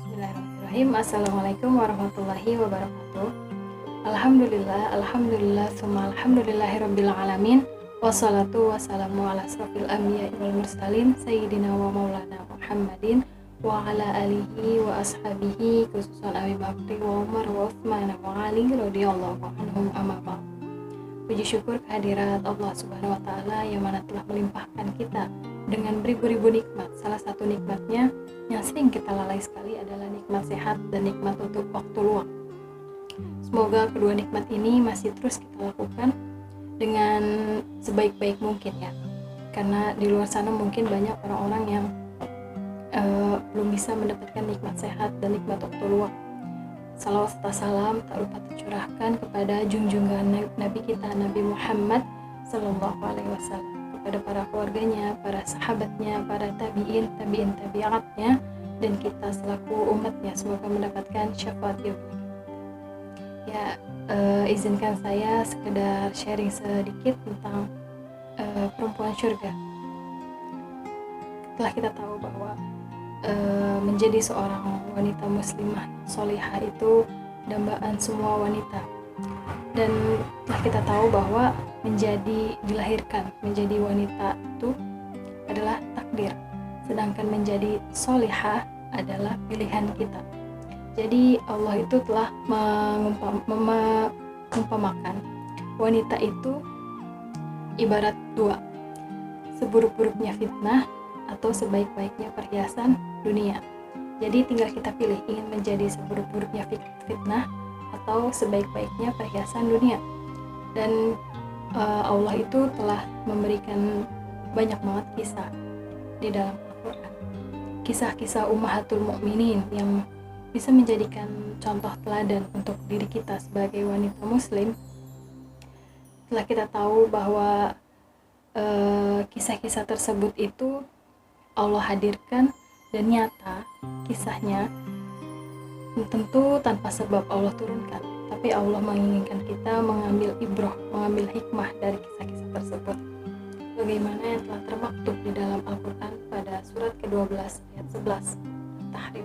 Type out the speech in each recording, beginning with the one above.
Bismillahirrahmanirrahim. Assalamualaikum warahmatullahi wabarakatuh. Alhamdulillah, summa alhamdulillahirabbil alamin. Wassalatu wassalamu ala asrofil anbiya'i wal mursalin sayyidina wa maulana Muhammadin wa ala alihi wa ashabihi khususan Abi Bakri wa Umar wa Utsman wa Ali radhiyallahu anhum amma ba'd. Puji syukur kehadirat Allah Subhanahu wa taala yang mana telah melimpahkan kita dengan beribu-ribu nikmat. Salah satu nikmatnya yang sering kita lalai sekali adalah nikmat sehat dan nikmat untuk waktu luang. Semoga kedua nikmat ini masih terus kita lakukan dengan sebaik-baik mungkin ya. Karena di luar sana mungkin banyak orang-orang yang belum bisa mendapatkan nikmat sehat dan nikmat waktu luang. Salawat serta salam tak lupa tercurahkan kepada junjungan Nabi kita Nabi Muhammad Sallallahu Alaihi Wasallam, kepada para keluarganya, para sahabatnya, para tabi'in tabi'atnya, dan kita selaku umatnya semoga mendapatkan syafaat ya. Izinkan saya sekedar sharing sedikit tentang perempuan surga. Setelah kita tahu bahwa menjadi seorang wanita muslimah solihah itu dambaan semua wanita, dan telah kita tahu bahwa dilahirkan menjadi wanita itu adalah takdir, sedangkan menjadi solihah adalah pilihan kita. Jadi Allah itu telah mengumpamakan wanita itu ibarat dua, seburuk-buruknya fitnah atau sebaik-baiknya perhiasan dunia. Jadi tinggal kita pilih ingin menjadi seburuk-buruknya fitnah atau sebaik-baiknya perhiasan dunia. Dan Allah itu telah memberikan banyak banget kisah di dalam Al-Quran, kisah-kisah ummahatul mukminin yang bisa menjadikan contoh teladan untuk diri kita sebagai wanita muslim. Setelah kita tahu bahwa kisah-kisah tersebut itu Allah hadirkan dan nyata kisahnya, tentu tanpa sebab Allah turunkan, tapi Allah menginginkan kita mengambil ibrah, mengambil hikmah dari kisah-kisah tersebut, bagaimana yang telah termaktub di dalam Al-Quran pada surat ke-12 ayat 11 Tahrim.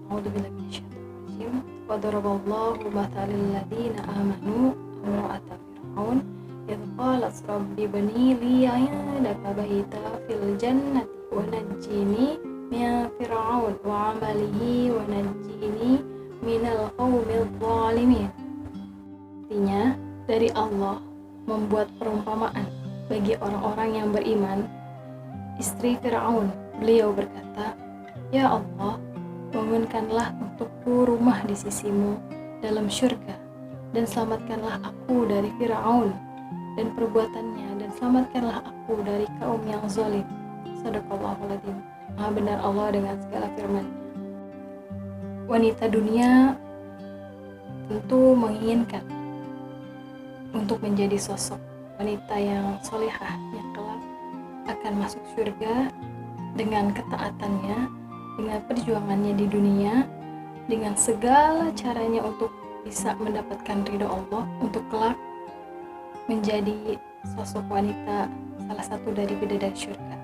A'udzubillahi minasyaitonir rajim. Wa daraballahu mathalal ladzina amanu imra'ata fir'aun idh qalat rabbi bani li 'indaka baita fil jannati wa najjini min fir'aun wa 'amalihi wa najjini minal qaumil zalimin. Artinya, dari Allah membuat perumpamaan bagi orang-orang yang beriman. Istri Fir'aun, beliau berkata, "Ya Allah, bangunkanlah untukku rumah di sisimu dalam syurga, dan selamatkanlah aku dari Fir'aun dan perbuatannya, dan selamatkanlah aku dari kaum yang zalim." Shadaqallahul adzim. Maha benar Allah dengan segala firman-Nya. Wanita dunia tentu menginginkan untuk menjadi sosok wanita yang solihah yang kelak akan masuk surga dengan ketaatannya, dengan perjuangannya di dunia, dengan segala caranya untuk bisa mendapatkan ridho Allah, untuk kelak menjadi sosok wanita salah satu dari bidadari surga.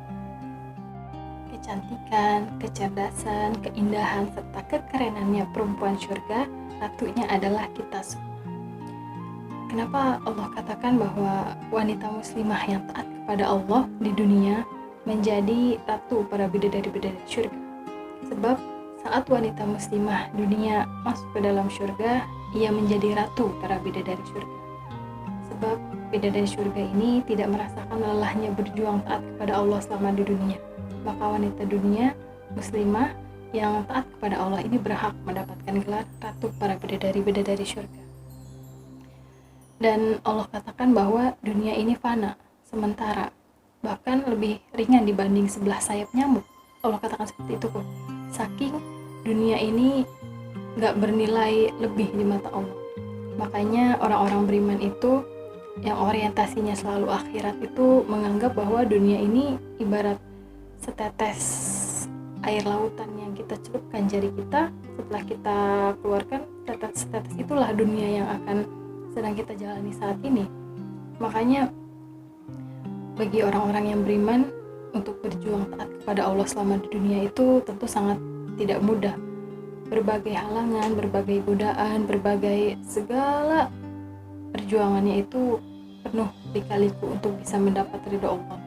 Kecantikan, kecerdasan, keindahan, serta kekerenannya perempuan surga, ratunya adalah kita semua. Kenapa Allah katakan bahwa wanita muslimah yang taat kepada Allah di dunia menjadi ratu para bidadari-bidadari surga? Sebab saat wanita muslimah dunia masuk ke dalam surga, ia menjadi ratu para bidadari surga. Sebab bidadari surga ini tidak merasakan lelahnya berjuang taat kepada Allah selama di dunia. Maka wanita dunia muslimah yang taat kepada Allah ini berhak mendapatkan gelar ratu para bidadari-bidadari surga. Dan Allah katakan bahwa dunia ini fana, sementara, bahkan lebih ringan dibanding sebelah sayap nyamuk. Allah katakan seperti itu kok. Saking dunia ini gak bernilai lebih di mata Allah. Makanya orang-orang beriman itu yang orientasinya selalu akhirat itu menganggap bahwa dunia ini ibarat setetes air lautan yang kita celupkan jari kita, setelah kita keluarkan setetes itulah dunia yang akan sedang kita jalani saat ini. Makanya bagi orang-orang yang beriman untuk berjuang taat kepada Allah selama di dunia itu tentu sangat tidak mudah, berbagai halangan, berbagai godaan, berbagai segala perjuangannya itu penuh lika-liku untuk bisa mendapat ridho Allah.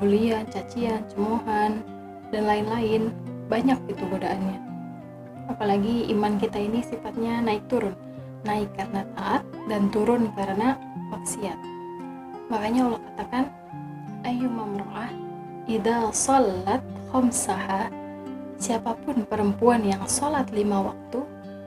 Bulian, cacian, cemoohan, dan lain-lain, banyak itu godaannya. Apalagi iman kita ini sifatnya naik turun, naik karena taat dan turun karena maksiat. Makanya Allah katakan, ayyuma mra'ah idza shallat khamsaha, siapapun perempuan yang sholat 5 waktu,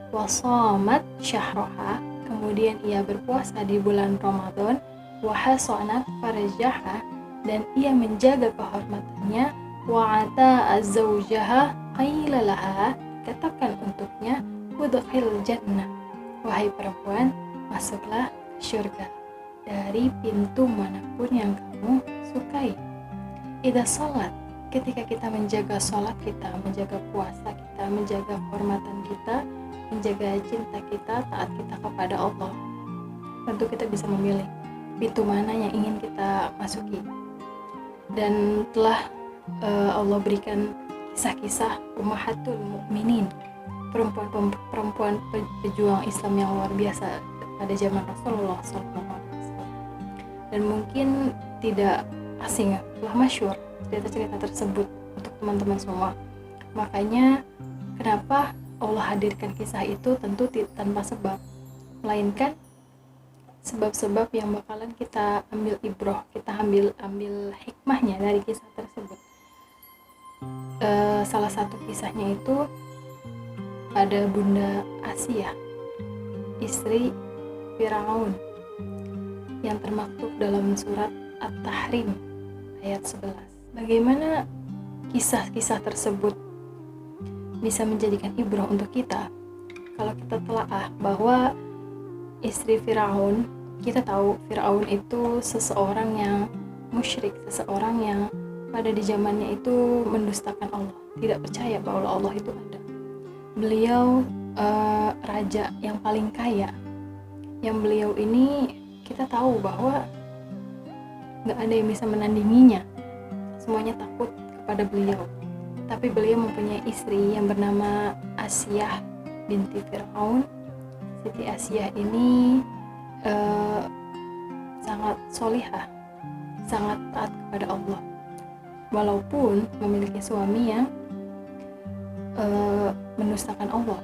wa shamat syahraha, kemudian ia berpuasa di bulan Ramadan, wa hasanat farjaha, dan ia menjaga kehormatannya, wa ata'a zawjaha qila laha, katakan untuknya, udkhil jannah, wahai perempuan, masuklah ke syurga dari pintu manapun yang kamu sukai. Idza sholat, ketika kita menjaga sholat kita, menjaga puasa kita, menjaga kehormatan kita, menjaga cinta kita, taat kita kepada Allah, tentu kita bisa memilih pintu mana yang ingin kita masuki. Dan telah Allah berikan kisah-kisah ummahatul mukminin, perempuan pejuang Islam yang luar biasa pada zaman Rasulullah SAW. Dan mungkin tidak asing, telah masyhur cerita-cerita tersebut untuk teman-teman semua. Makanya kenapa Allah hadirkan kisah itu tentu tanpa sebab, melainkan sebab-sebab yang bakalan kita ambil ibroh, kita ambil hikmahnya dari kisah tersebut. Salah satu kisahnya itu ada Bunda Asiyah, istri Firaun, yang termaktub dalam surat At-Tahrim ayat 11. Bagaimana kisah-kisah tersebut bisa menjadikan ibrah untuk kita? Kalau kita telaah bahwa istri Firaun, kita tahu Firaun itu seseorang yang musyrik, seseorang yang pada di zamannya itu mendustakan Allah, tidak percaya bahwa Allah itu ada. Beliau raja yang paling kaya, yang beliau ini kita tahu bahwa gak ada yang bisa menandinginya, semuanya takut kepada beliau. Tapi beliau mempunyai istri yang bernama Asiyah binti Firaun. Siti Asiyah ini sangat solihah, sangat taat kepada Allah, walaupun memiliki suami yang mendustakan Allah.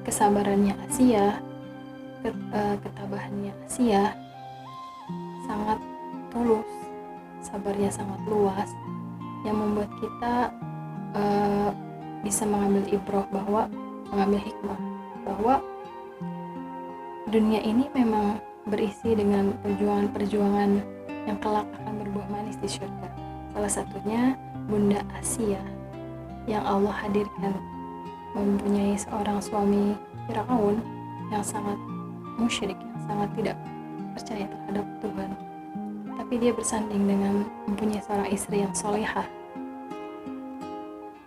Kesabarannya Asiyah, ketabahannya Asiyah sangat tulus, sabarnya sangat luas, yang membuat kita bisa mengambil ibrah, mengambil hikmah bahwa dunia ini memang berisi dengan perjuangan-perjuangan yang kelak akan berbuah manis di surga. Salah satunya Bunda Asiyah yang Allah hadirkan mempunyai seorang suami Firaun yang sangat musyrik, yang sangat tidak percaya terhadap Tuhan, tapi dia bersanding dengan mempunyai seorang istri yang solehah.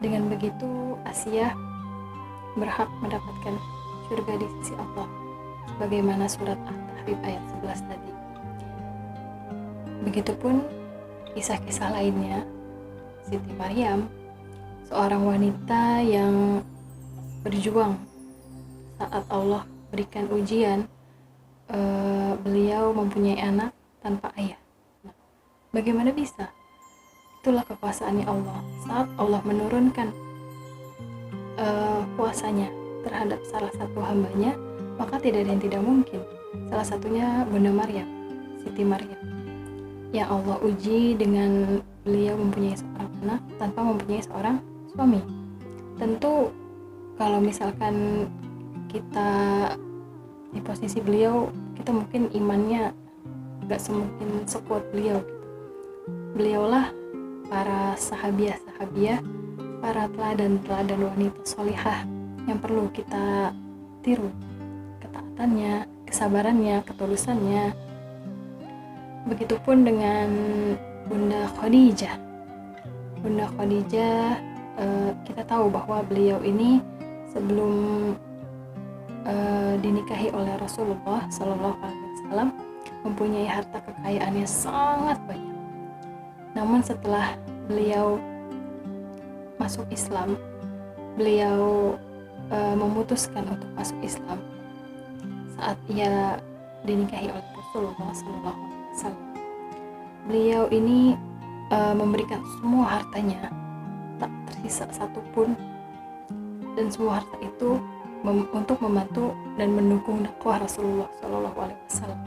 Dengan begitu Asiyah berhak mendapatkan surga di sisi Allah, sebagaimana surat At-Tahrim ayat 11 tadi. Begitupun kisah-kisah lainnya, Siti Maryam, seorang wanita yang berjuang saat Allah berikan ujian, beliau mempunyai anak tanpa ayah. Nah, bagaimana bisa? Itulah kekuasaannya Allah. Saat Allah menurunkan kuasanya terhadap salah satu hambanya, maka tidak ada yang tidak mungkin. Salah satunya Bunda Maryam, Siti Maryam, yang Allah uji dengan beliau mempunyai seorang anak tanpa mempunyai seorang suami. Tentu kalau misalkan kita di posisi beliau, kita mungkin imannya gak semungkin sekuat beliau. Beliaulah para sahabiah, para teladan wanita solihah yang perlu kita tiru, ketaatannya, kesabarannya, ketulusannya. Begitupun dengan Bunda Khadijah. Bunda Khadijah, kita tahu bahwa beliau ini sebelum dinikahi oleh Rasulullah SAW mempunyai harta kekayaannya sangat banyak. Namun setelah beliau masuk Islam, beliau memutuskan untuk masuk Islam saat ia dinikahi oleh Rasulullah SAW. Beliau ini memberikan semua hartanya, tak tersisa satupun, dan semua harta itu untuk membantu dan mendukung dakwah Rasulullah SAW.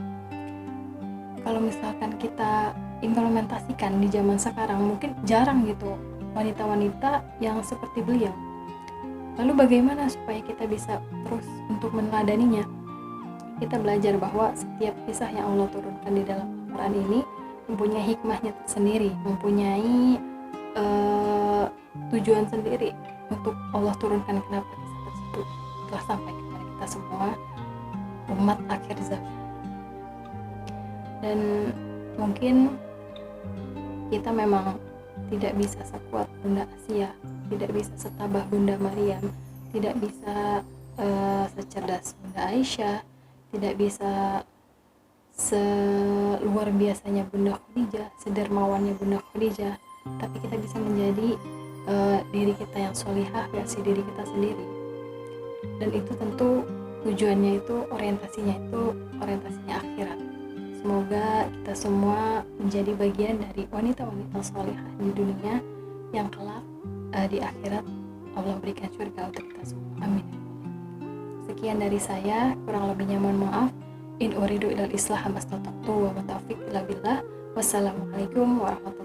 Kalau misalkan kita implementasikan di zaman sekarang, mungkin jarang gitu wanita-wanita yang seperti beliau. Lalu bagaimana supaya kita bisa terus untuk meneladaninya? Kita belajar bahwa setiap kisah yang Allah turunkan di dalam Al-Quran ini mempunyai hikmahnya tersendiri, mempunyai tujuan sendiri untuk Allah turunkan kenapa kisah tersebut telah sampai kepada kita semua umat akhir zaman. Dan mungkin kita memang tidak bisa sekuat Bunda Asia, tidak bisa setabah Bunda Maryam, tidak bisa secerdas Bunda Aisyah, tidak bisa seluar biasanya Bunda Khadijah, sedermawannya Bunda Khadijah, tapi kita bisa menjadi diri kita yang sholihah, versi diri kita sendiri. Dan itu tentu tujuannya itu, orientasinya akhirat. Semoga kita semua menjadi bagian dari wanita-wanita sholihah di dunia yang kelak di akhirat Allah berikan surga untuk kita semua. Amin. Sekian dari saya, kurang lebihnya mohon maaf. In uridu ilal islah mastata'tu wa ma taufiq illa billah. Wassalamualaikum warahmatullahi wabarakatuh.